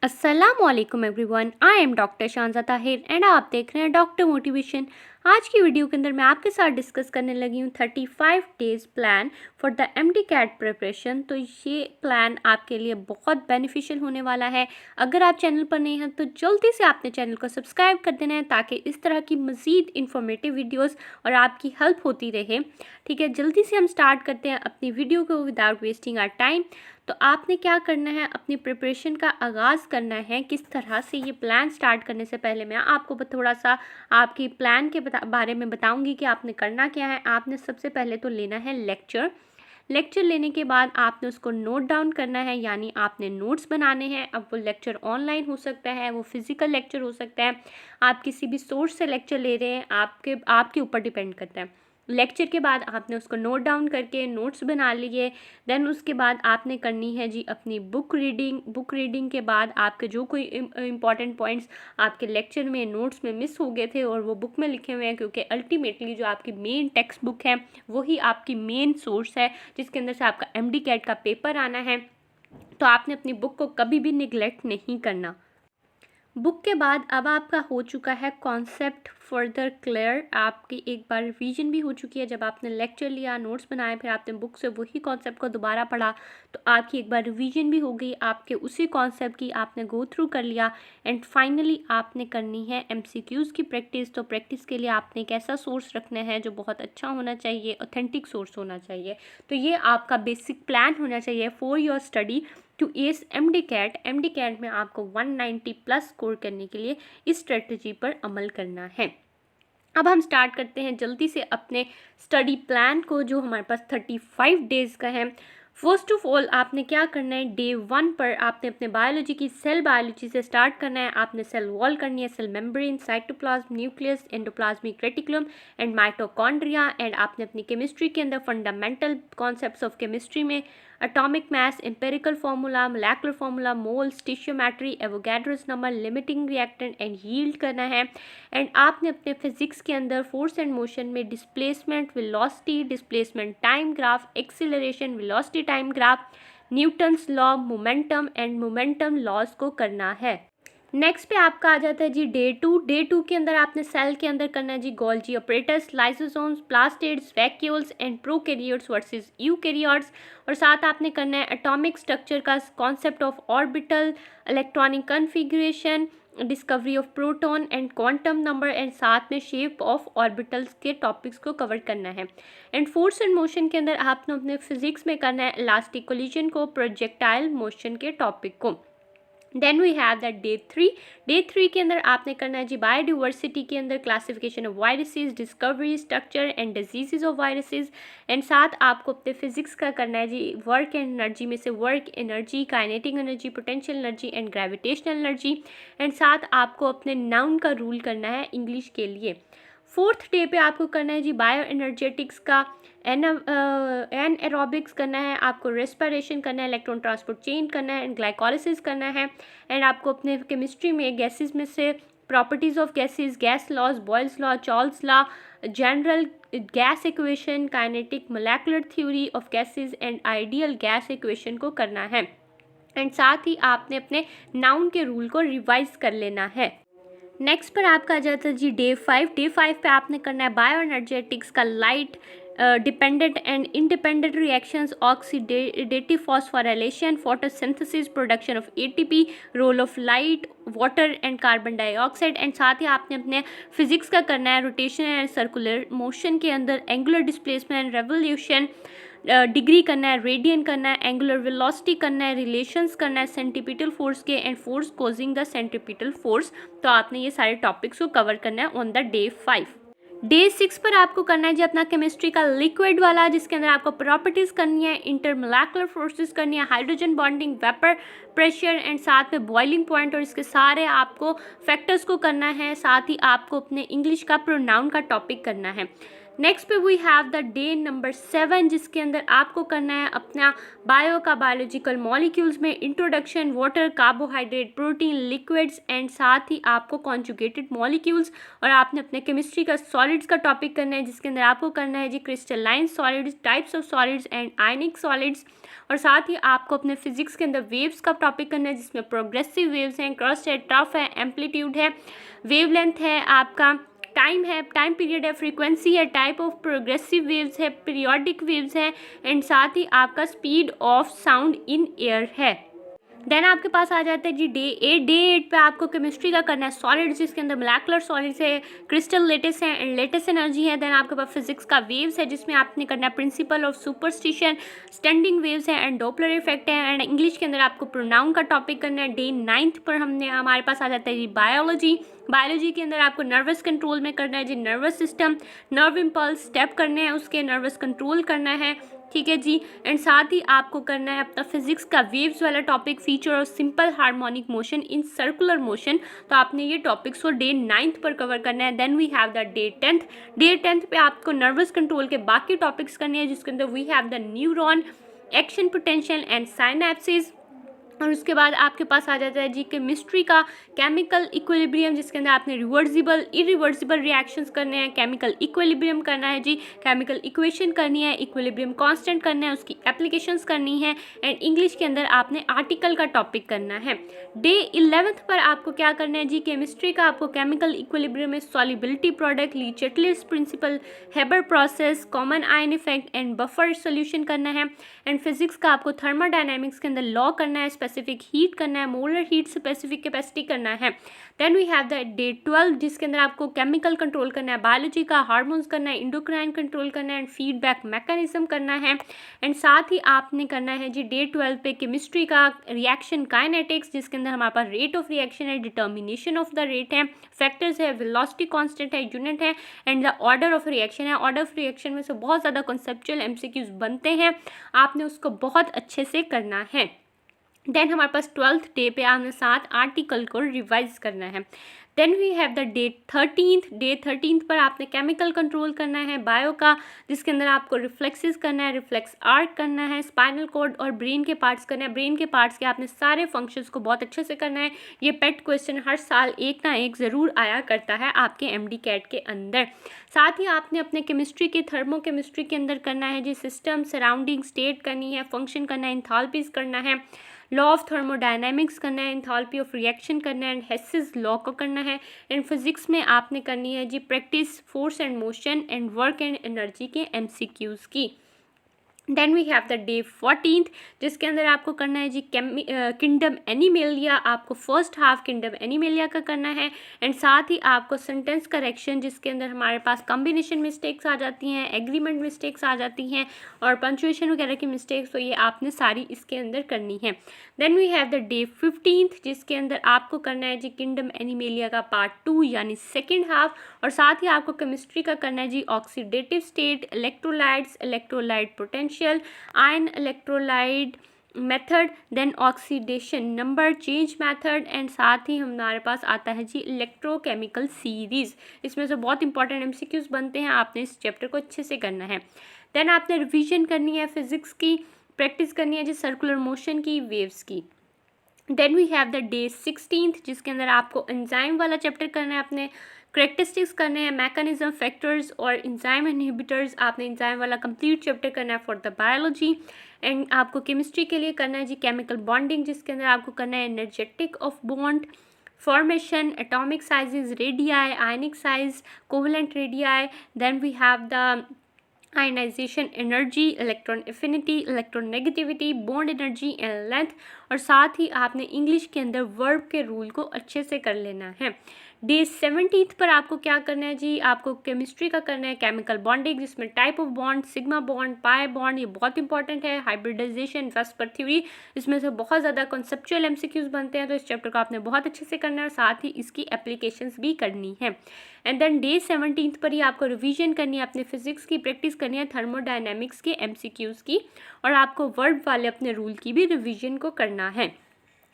अस्सलामुअलैकुम everyone, I am doctor Shanza Tahir and आप देख रहे हैं डॉक्टर मोटिवेशन। आज की वीडियो के अंदर मैं आपके साथ डिस्कस करने लगी हूँ 35 days plan for the MD CAT preparation. तो ये प्लान आपके लिए बहुत बेनिफिशियल होने वाला है। अगर आप चैनल पर नए हैं तो जल्दी से आपने चैनल को सब्सक्राइब कर देना है ताकि इस तरह की मज़ीद इंफॉर्मेटिव वीडियोज़ और आपकी हेल्प होती रहे। ठीक है, जल्दी से हम स्टार्ट करते हैं अपनी वीडियो को विदाउट वेस्टिंग आवर टाइम। तो आपने क्या करना है, अपनी प्रिपरेशन का आगाज़ करना है किस तरह से। ये प्लान स्टार्ट करने से पहले मैं आपको थोड़ा सा आपकी प्लान के बारे में बताऊंगी कि आपने करना क्या है। आपने सबसे पहले तो लेना है लेक्चर लेने के बाद आपने उसको नोट डाउन करना है, यानी आपने नोट्स बनाने हैं। अब वो लेक्चर ऑनलाइन हो सकता है, वो फिज़िकल लेक्चर हो सकता है, आप किसी भी सोर्स से लेक्चर ले रहे हैं, आपके ऊपर डिपेंड करता है। लेक्चर के बाद आपने उसको नोट डाउन करके नोट्स बना लिए। देन उसके बाद आपने करनी है जी अपनी बुक रीडिंग के बाद आपके जो कोई इम्पॉर्टेंट पॉइंट्स आपके लेक्चर में नोट्स में मिस हो गए थे और वो बुक में लिखे हुए हैं, क्योंकि अल्टीमेटली जो आपकी मेन टेक्स्ट बुक है वही आपकी मेन सोर्स है जिसके अंदर से आपका एमडी कैट का पेपर आना है। तो आपने अपनी बुक को कभी भी निगलेक्ट नहीं करना। बुक के बाद अब आपका हो चुका है कॉन्सेप्ट फर्दर क्लियर। आपकी एक बार रिवीजन भी हो चुकी है। जब आपने लेक्चर लिया, नोट्स बनाए, फिर आपने बुक से वही कॉन्सेप्ट को दोबारा पढ़ा, तो आपकी एक बार रिवीजन भी हो गई। आपके उसी कॉन्सेप्ट की आपने गो थ्रू कर लिया। एंड फाइनली आपने करनी है एमसीक्यूज़ की प्रैक्टिस। तो प्रैक्टिस के लिए आपने एक ऐसा सोर्स रखना है जो बहुत अच्छा होना चाहिए, ऑथेंटिक सोर्स होना चाहिए। तो ये आपका बेसिक प्लान होना चाहिए for your study to as MD CAT में आपको 190 प्लस स्कोर करने के लिए इस स्ट्रेटजी पर अमल करना है। अब हम स्टार्ट करते हैं जल्दी से अपने स्टडी प्लान को, जो हमारे पास 35 डेज़ का है। फर्स्ट ऑफ ऑल आपने क्या करना है, डे 1 पर आपने अपने बायोलॉजी की सेल बायोलॉजी से स्टार्ट करना है। आपने सेल वॉल करनी है, cell membrane, cytoplasm, nucleus, endoplasmic reticulum and mitochondria. And आपने अपनी केमिस्ट्री के अंदर फंडामेंटल कॉन्सेप्ट्स ऑफ केमिस्ट्री में atomic mass, empirical formula, molecular formula, moles, stoichiometry, Avogadro's number, limiting reactant and yield करना है। एंड आपने अपने फिजिक्स के अंदर फोर्स एंड मोशन में displacement velocity, displacement time graph, acceleration velocity time graph, Newton's law, momentum and momentum laws को करना है। नेक्स्ट पे आपका आ जाता है जी डे 2 के अंदर आपने सेल के अंदर करना है जी Golgi apparatus, lysosomes, plastids, vacuoles and prokaryotes versus eukaryotes. और साथ आपने करना है एटॉमिक स्ट्रक्चर का concept of orbital, electronic configuration, discovery of proton and quantum number and साथ में शेप ऑफ ऑर्बिटल्स के टॉपिक्स को कवर करना है। एंड फोर्स एंड मोशन के अंदर आपने अपने फिजिक्स में करना है इलास्टिक कोलिजन को, प्रोजेक्टाइल मोशन के टॉपिक को। Then we have that day 3 के अंदर आपने करना है जी बायोडिवर्सिटी के अंदर classification of viruses, discovery, structure and diseases of viruses. And साथ आपको अपने फिजिक्स का करना है जी वर्क एंड एनर्जी में से work energy, kinetic energy, potential energy and gravitational energy. And साथ आपको अपने नाउन का रूल करना है इंग्लिश के लिए। फोर्थ डे पे आपको करना है जी बायो एनर्जेटिक्स का, एन एरोबिक्स करना है, आपको रेस्पिरेशन करना है, इलेक्ट्रॉन ट्रांसपोर्ट चेन करना है एंड ग्लाइकोलिसिस करना है। एंड आपको अपने केमिस्ट्री में गैसेस में से properties of gases, gas laws, Boyle's law, Charles law, general gas equation, kinetic molecular theory of gases and ideal gas equation को करना है। एंड साथ ही आपने अपने नाउन के रूल को रिवाइज कर लेना है। नेक्स्ट पर आपका आ जाता है जी डे 5 पे आपने करना है बायो एनर्जेटिक्स का light dependent and independent reactions, oxidative phosphorylation, photosynthesis, production of ATP, role of light, water and carbon dioxide. And साथ ही आपने अपने फिजिक्स का करना है रोटेशन एंड सर्कुलर मोशन के अंदर angular displacement and revolution, degree करना है, रेडियन करना है, एंगुलर वेलोसिटी करना है, रिलेशंस करना है सेंट्रीपिटल फोर्स के and force causing the centripetal force. तो आपने ये सारे टॉपिक्स को कवर करना है ऑन द डे 5। डे 6 पर आपको करना है जी अपना केमिस्ट्री का लिक्विड वाला, जिसके अंदर आपको प्रॉपर्टीज़ करनी है, इंटरमोलेकुलर फोर्सेस करनी है, hydrogen bonding, vapour pressure and साथ में बॉइलिंग पॉइंट, और इसके सारे आपको फैक्टर्स को करना है। साथ ही आपको अपने इंग्लिश का प्रोनाउन का टॉपिक करना है। नेक्स्ट पे we have the day number 7, जिसके अंदर आपको करना है अपना बायो का बायोलॉजिकल मॉलिक्यूल्स में introduction, water, carbohydrate, protein, liquids and साथ ही आपको कॉन्जुगेटेड मॉलिक्यूल्स, और आपने अपने केमिस्ट्री का सॉलिड्स का टॉपिक करना है, जिसके अंदर आपको करना है जी crystalline solids, types of solids and ionic solids, और साथ ही आपको अपने फिजिक्स के अंदर वेव्स का टॉपिक करना है, जिसमें प्रोग्रेसिव वेव्स हैं, क्रस्ट है, टफ है, एम्पलीट्यूड है, वेवलेंथ है, आपका टाइम है, टाइम पीरियड है, फ्रीक्वेंसी है, टाइप ऑफ प्रोग्रेसिव वेव्स है, पीरियोडिक वेव्स है, एंड साथ ही आपका speed of sound in air है। देन आपके पास आ जाता है जी डे 8 पे आपको केमिस्ट्री का करना है सॉलिड्स, जिसके अंदर मोलेकुलर सॉलिड्स है, क्रिस्टल लेटिस है एंड लेटिस एनर्जी है। देन आपके पास फिजिक्स का वेव्स है, जिसमें आपने करना है principle of superstition, standing waves है एंड डॉपलर इफेक्ट है, एंड इंग्लिश के अंदर आपको प्रोनाउन का टॉपिक करना है। डे 9 पर हमारे पास आ जाता है जी बायोलॉजी के अंदर आपको नर्वस कंट्रोल में करना है जी nervous system, nerve impulse, step करने हैं उसके, नर्वस कंट्रोल करना है, ठीक है जी। एंड साथ ही आपको करना है अपना फिजिक्स का वेव्स वाला topic, feature of simple harmonic motion in circular motion. तो आपने ये टॉपिक्स को डे 9 पर कवर करना है। Then we have the day 10 पे आपको नर्वस कंट्रोल के बाकी टॉपिक्स करने हैं, जिसके अंदर we have the neuron, action potential and synapsis, और उसके बाद आपके पास आ जाता है जी केमिस्ट्री का केमिकल इक्विलिब्रियम, जिसके अंदर आपने रिवर्सिबल इरिवर्सिबल रिएक्शंस करने हैं, केमिकल इक्विलिब्रियम करना है जी, केमिकल इक्वेशन करनी है, इक्विलिब्रियम कांस्टेंट करना है, उसकी एप्लीकेशंस करनी है, एंड इंग्लिश के अंदर आपने आर्टिकल का टॉपिक करना है। डे 11 पर आपको क्या करना है जी केमिस्ट्री का आपको केमिकल इक्विलिब्रियम में solubility product, Le Chatelier's principle, Haber process, common ion effect and buffer solution करना है। एंड फिजिक्स का आपको थर्मोडायनामिक्स के अंदर लॉ करना है, स्पेसिफिक हीट करना है, मोलर हीट, स्पेसिफिक कैपेसिटी करना है। Then we have the day 12, जिसके अंदर आपको केमिकल कंट्रोल करना है, बायोलॉजी का हार्मोन्स करना है, इंडोक्राइन कंट्रोल करना है एंड फीडबैक मैकेनिज्म करना है। एंड साथ ही आपने करना है जी डे 12 पे केमिस्ट्री का रिएक्शन काइनेटिक्स, जिसके अंदर हमारे पास रेट ऑफ रिएक्शन है, डिटर्मिनेशन ऑफ द रेट है, फैक्टर्स है, वेलोसिटी कांस्टेंट है, यूनिट है, and the order of reaction है। ऑर्डर ऑफ रिएक्शन में से बहुत ज़्यादा कॉन्सेप्चुअल एमसीक्यूज बनते हैं, आपने उसको बहुत अच्छे से करना है। देन हमारे पास 12th डे पे आपने 7 आर्टिकल को रिवाइज करना है। Then we have the day 13 पर आपने केमिकल कंट्रोल करना है बायो का, जिसके अंदर आपको रिफ्लेक्सेस करना है, रिफ्लेक्स आर्क करना है, स्पाइनल कॉर्ड और ब्रेन के पार्ट्स करना है। ब्रेन के पार्ट्स के आपने सारे फंक्शंस को बहुत अच्छे से करना है। ये पेट क्वेश्चन हर साल एक ना एक ज़रूर आया करता है आपके एमडी कैट के अंदर। साथ ही आपने अपने केमिस्ट्री के थर्मो केमिस्ट्री के अंदर करना है जी सिस्टम, सराउंडिंग स्टेट करनी है, फंक्शन करना है, इंथाल्पीज करना है, लॉ ऑफ थर्मोडायनेमिक्स करना है, इंथाल्पी ऑफ रिएक्शन करना है एंड हेसिस लॉ को करना है। एंड फिजिक्स में आपने करनी है जी practice force and motion and work and energy के एमसीक्यूज़ की। Then we have the day 14, जिसके अंदर आपको करना है जी किंगडम एनिमेलिया, आपको फर्स्ट हाफ किंगडम एनिमेलिया का करना है। एंड साथ ही आपको सेंटेंस करेक्शन, जिसके अंदर हमारे पास कॉम्बिनेशन मिस्टेक्स आ जाती हैं, एग्रीमेंट मिस्टेक्स आ जाती हैं और पंक्चुएशन वगैरह की मिस्टेक्स, तो ये आपने सारी इसके अंदर करनी है। Then we have the day 15, जिसके अंदर आपको करना है जी किंगडम एनिमेलिया का पार्ट 2 यानी सेकेंड हाफ, और साथ ही आपको केमिस्ट्री का करना है जी oxidative state, electrolytes, electrolyte potential, ion electrolyte method, then oxidation number change method, and साथ ही हमारे पास आता है जी इलेक्ट्रोकेमिकल सीरीज़। इसमें से बहुत इंपॉर्टेंट एमसीक्यूज बनते हैं, आपने इस चैप्टर को अच्छे से करना है। देन आपने रिवीजन करनी है फिजिक्स की, प्रैक्टिस करनी है जी सर्कुलर मोशन की, वेव्स की। Then we have the day 16, जिसके अंदर आपको एंजाइम वाला चैप्टर करना है, अपने करेक्टरिस्टिक्स करने हैं, मैकेनिज्म, फैक्टर्स और एंजाइम इनहिबिटर्स, आपने एंजाइम वाला कंप्लीट चैप्टर करना है फॉर द बायोलॉजी। एंड आपको केमिस्ट्री के लिए करना है जी केमिकल बॉन्डिंग, जिसके अंदर आपको करना है energetic of bond, formation, atomic sizes, radii, ionic size, covalent radii. Then we have the ionisation energy, electron affinity, electronegativity, bond energy and length, और साथ ही आपने इंग्लिश के अंदर वर्ब के रूल को अच्छे से कर लेना है। डे 17 पर आपको क्या करना है जी, आपको केमिस्ट्री का करना है केमिकल बॉन्डिंग, जिसमें type of bond, sigma bond, pi bond, ये बहुत इंपॉर्टेंट है, हाइब्रिडाइजेशन, वेस्पर थ्योरी, इसमें से बहुत ज़्यादा कॉन्सेप्चुअल एमसीक्यूज बनते हैं, तो इस चैप्टर को आपने बहुत अच्छे से करना है और साथ ही इसकी एप्लीकेशंस भी करनी है। एंड देन डे 17 पर ही आपको रिवीजन करनी है, अपने फिजिक्स की प्रैक्टिस करनी है, थर्मोडायनेमिक्स के एमसीक्यूज की, और आपको वर्ब वाले अपने रूल की भी रिवीजन को करना है।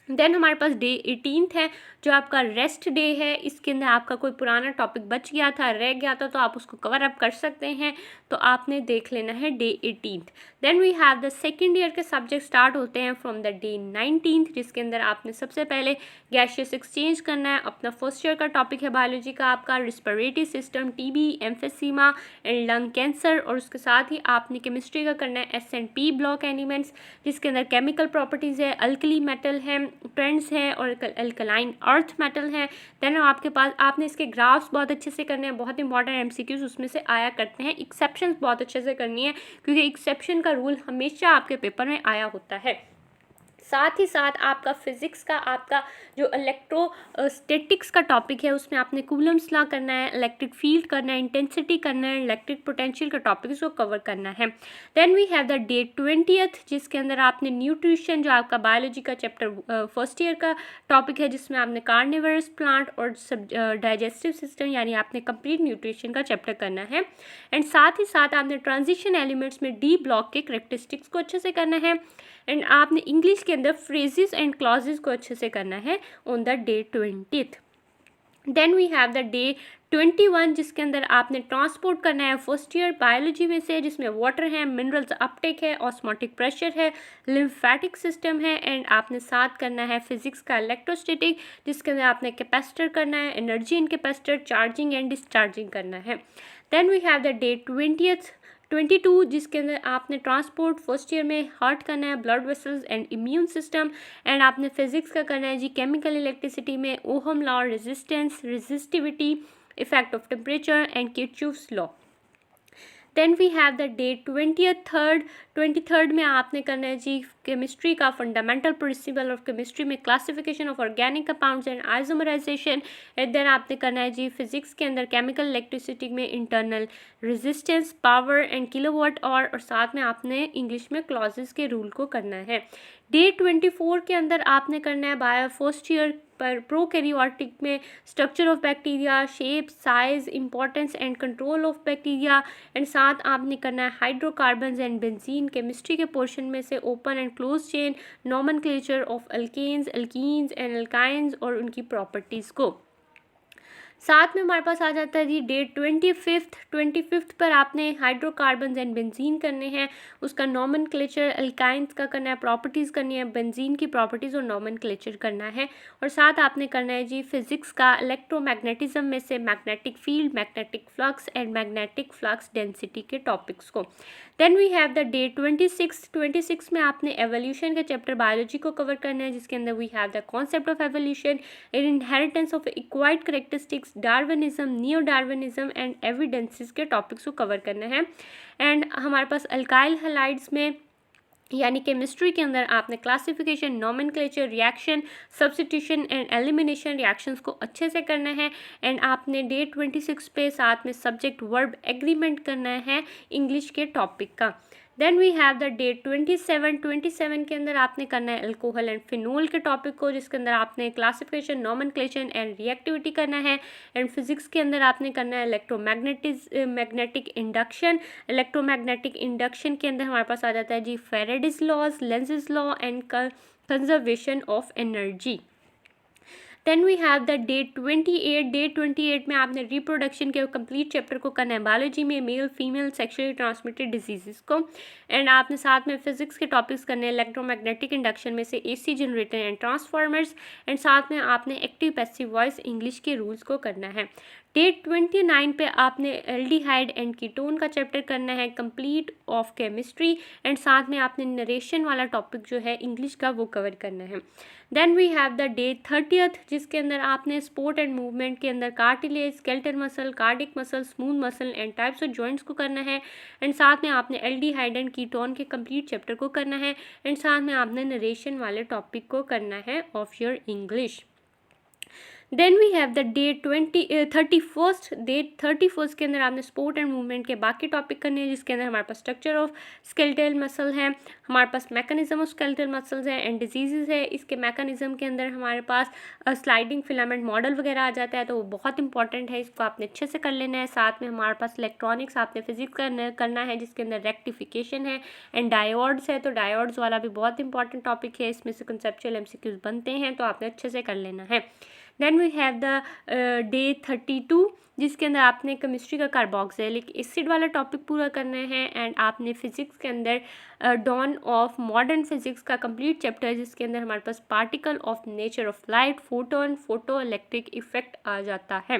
देन हमारे पास डे 18 है जो आपका रेस्ट डे है। इसके अंदर आपका कोई पुराना टॉपिक बच गया था, रह गया था, तो आप उसको कवर अप कर सकते हैं, तो आपने देख लेना है day 18। Then we have the second year के सब्जेक्ट स्टार्ट होते हैं फ्रॉम द डे 19, जिसके अंदर आपने सबसे पहले गैसियस एक्सचेंज करना है। अपना फर्स्ट ईयर का टॉपिक है बायोलॉजी का आपका respiratory system, TB, emphysema and lung cancer, और उसके साथ ही आपने केमिस्ट्री का करना है S&P ब्लॉक एलिमेंट्स, जिसके अंदर केमिकल प्रॉपर्टीज़ है, अल्कली मेटल है, ट्रेंड्स है और अल्कलाइन अर्थ मेटल है। देन आपके पास आपने इसके ग्राफ्स बहुत अच्छे से करने हैं, बहुत इंपॉर्टेंट MCQs उसमें से आया करते हैं। एक्सेप्शंस बहुत अच्छे से करनी है क्योंकि एक्सेप्शन का रूल हमेशा आपके पेपर में आया होता है। साथ ही साथ आपका फिजिक्स का आपका जो इलेक्ट्रोस्टैटिक्स का टॉपिक है उसमें आपने कूलम्स लॉ करना है, इलेक्ट्रिक फील्ड करना है, इंटेंसिटी करना है, इलेक्ट्रिक पोटेंशियल का टॉपिक को कवर करना है। Then we have the day 20th जिसके अंदर आपने न्यूट्रिशन जो आपका बायोलॉजी का चैप्टर फर्स्ट ईयर का टॉपिक है, जिसमें आपने कार्निवरस प्लांट और डाइजेस्टिव सिस्टम यानी आपने कंप्लीट न्यूट्रिशन का चैप्टर करना है। एंड साथ ही साथ आपने ट्रांजिशन एलिमेंट्स में डी ब्लॉक के करेक्टरिस्टिक्स को अच्छे से करना है। एंड आपने इंग्लिश के अंदर फ्रेजेस एंड क्लॉजेस को अच्छे से करना है on the day 20th। Then we have the day 21 जिसके अंदर आपने ट्रांसपोर्ट करना है फर्स्ट ईयर बायोलॉजी में से, जिसमें वाटर है, मिनरल्स अपटेक है, ऑस्मोटिक प्रेशर है, लिम्फेटिक सिस्टम है, एंड आपने साथ करना है फिजिक्स का इलेक्ट्रोस्टैटिक जिसके अंदर आपने कैपेसिटर करना है, energy in capacitor, charging and discharging करना है। Then we have the day 22 जिसके अंदर आपने ट्रांसपोर्ट फर्स्ट ईयर में हार्ट करना है, blood vessels and immune system, and आपने फिजिक्स का करना है जी केमिकल इलेक्ट्रिसिटी में ohm law, resistance, resistivity, effect of temperature and Kirchhoff's law. Then we have the day 23rd में आपने करना है जी केमिस्ट्री का फंडामेंटल प्रिंसिपल ऑफ केमिस्ट्री में classification of organic compounds and isomerisation. And then आपने करना है जी फिजिक्स के अंदर केमिकल इलेक्ट्रिसिटी में internal resistance, power and kilowatt और साथ में आपने इंग्लिश में क्लॉजेस के रूल को करना है। डे 24 के अंदर आपने करना है बायो फर्स्ट ईयर पर प्रोकैरियोटिक में structure of bacteria, shape, size, importance and control of bacteria, and साथ आपने करना है हाइड्रोकार्बन्स एंड बेंजीन केमिस्ट्री के पोर्शन में से open and close chain, nomenclature of alkanes, alkenes and alkynes और उनकी प्रॉपर्टीज़ को। साथ में हमारे पास आ जाता है जी डे 25th पर आपने हाइड्रोकार्बन्स एंड बेंजीन करने हैं, उसका नॉमेनक्लेचर, अल्काइंस का करना है, प्रॉपर्टीज़ करनी है, बेंजीन की प्रॉपर्टीज़ और नॉमेनक्लेचर करना है, और साथ आपने करना है जी फिजिक्स का इलेक्ट्रोमैग्नेटिज्म में से magnetic field, magnetic flux and magnetic flux density के टॉपिक्स को। Then we have the day 26 में आपने एवोल्यूशन के चैप्टर बायोलॉजी को कवर करना है, जिसके अंदर we have the concept of evolution, inheritance of acquired characteristics, Darwinism, neo Darwinism and evidences के टॉपिक्स को कवर करना है। एंड हमारे पास अल्काइल हैलाइड्स में यानी केमिस्ट्री के अंदर आपने classification, nomenclature, reaction, substitution and elimination reactions को अच्छे से करना है। एंड आपने डे 26 पे साथ में सब्जेक्ट वर्ब एग्रीमेंट करना है इंग्लिश के टॉपिक का। Then we have the day 27 के अंदर आपने करना है अल्कोहल एंड फिनोल के टॉपिक को, जिसके अंदर आपने क्लासिफिकेशन, नॉमेनक्लेचर एंड रिएक्टिविटी करना है। एंड फिजिक्स के अंदर आपने करना है मैग्नेटिक इंडक्शन। इलेक्ट्रोमैग्नेटिक इंडक्शन के अंदर हमारे पास आ जाता है जी Faraday's laws, Lenz's law and conservation of energy. Then we have the day 28 में आपने रिप्रोडक्शन के कंप्लीट चैप्टर को करना है बायोलॉजी में, male female sexually transmitted disease को। एंड आपने साथ में फिजिक्स के टॉपिक्स करने हैं इलेक्ट्रोमैग्नेटिक इंडक्शन में से AC generator and transformers, and साथ में आपने एक्टिव पैसिव वॉइस इंग्लिश के रूल्स को करना है। डे 29 पे आपने एल्डिहाइड एंड कीटोन का चैप्टर करना है कंप्लीट ऑफ केमिस्ट्री, एंड साथ में आपने नरेशन वाला टॉपिक जो है इंग्लिश का वो कवर करना है। Then we have the day 30 जिसके अंदर आपने स्पोर्ट एंड मूवमेंट के अंदर cartilage, skeletal muscle, cardiac muscle, smooth muscle and types of joints को करना है। एंड साथ में आपने एल्डिहाइड एंड कीटोन के कंप्लीट चैप्टर को करना है। एंड साथ में आपने नरेशन वाले टॉपिक को करना है of your English. Then we have the day 31st के अंदर आपने स्पोर्ट एंड मूवमेंट के बाकी टॉपिक करने हैं, जिसके अंदर हमारे पास स्ट्रक्चर ऑफ स्केलेटल मसल है, हमारे पास मैकेनिज्म ऑफ स्केलेटल मसल्स है एंड डिजीजेस है। इसके मैकेनिज्म के अंदर हमारे पास स्लाइडिंग फिलामेंट मॉडल वगैरह आ जाता है, तो वो बहुत इंपॉर्टेंट है, इसको आपने अच्छे से कर लेना है। साथ में हमारे पास इलेक्ट्रॉनिक्स आपने फिजिक्स करना है, जिसके अंदर रेक्टिफिकेशन है एंड डायोड्स है, तो डायोड्स वाला भी बहुत इंपॉर्टेंट टॉपिक है, इसमें से कंसेप्चुअल एमसीक्यूज बनते हैं, तो आपने अच्छे से कर लेना है। Then we have the day 32, जिसके अंदर आपने केमिस्ट्री का कार्बोक्सिलिक एसिड वाला टॉपिक पूरा करना है एंड आपने फिजिक्स के अंदर डॉन ऑफ मॉडर्न फिजिक्स का कंप्लीट चैप्टर, जिसके अंदर हमारे पास particle of nature of light, photon, photo electric effect आ जाता है।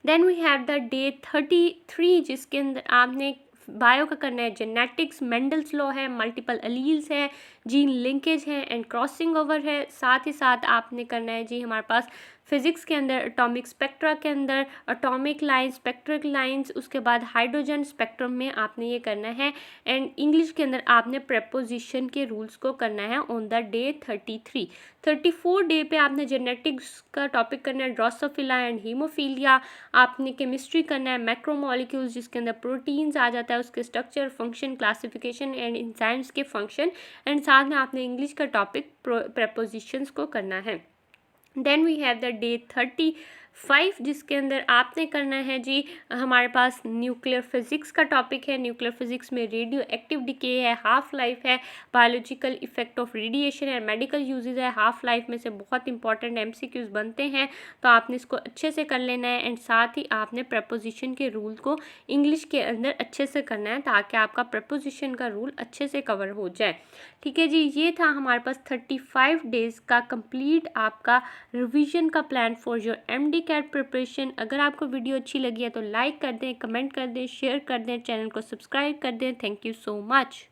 Then we have the day 33, जिसके अंदर आपने बायो का करना है, जेनेटिक्स, मेंडल्स लॉ है, मल्टीपल अलील्स है, जीन लिंकेज है एंड क्रॉसिंग ओवर है। साथ ही साथ आपने करना है जी हमारे पास फिजिक्स के अंदर एटॉमिक स्पेक्ट्रा के अंदर एटॉमिक लाइन, स्पेक्ट्रिक लाइंस, उसके बाद हाइड्रोजन स्पेक्ट्रम में आपने ये करना है एंड इंग्लिश के अंदर आपने प्रेपोजिशन के रूल्स को करना है ऑन द डे 33। 34 डे पे आपने जेनेटिक्स का टॉपिक करना है, ड्रोसोफिला एंड हीमोफीलिया। आपने केमिस्ट्री करना है, मैक्रोमोलिक्यूल्स, जिसके अंदर प्रोटीन्स आ जाता है, उसके structure, function, classification and enzymes के फंक्शन एंड साथ में आपने इंग्लिश का टॉपिक प्रेपोजिशंस को करना है। Then we have the day 35, जिसके अंदर आपने करना है जी हमारे पास न्यूक्लियर फिजिक्स का टॉपिक है। न्यूक्लियर फिजिक्स में रेडियो एक्टिव डिके है, हाफ लाइफ है, बायोलॉजिकल इफेक्ट ऑफ रेडिएशन है, मेडिकल यूजेज है। हाफ लाइफ में से बहुत इंपॉर्टेंट एमसीक्यूज बनते हैं, तो आपने इसको अच्छे से कर लेना है एंड साथ ही आपने प्रपोजिशन के रूल को इंग्लिश के अंदर अच्छे से करना है, ताकि आपका प्रपोजिशन का रूल अच्छे से कवर हो जाए। ठीक है जी, ये था हमारे पास 35 डेज़ का कंप्लीट आपका रिवीजन का plan for your MD CAT preparation. अगर आपको वीडियो अच्छी लगी है तो लाइक कर दें, कमेंट कर दें, शेयर कर दें, चैनल को सब्सक्राइब कर दें। Thank you so much.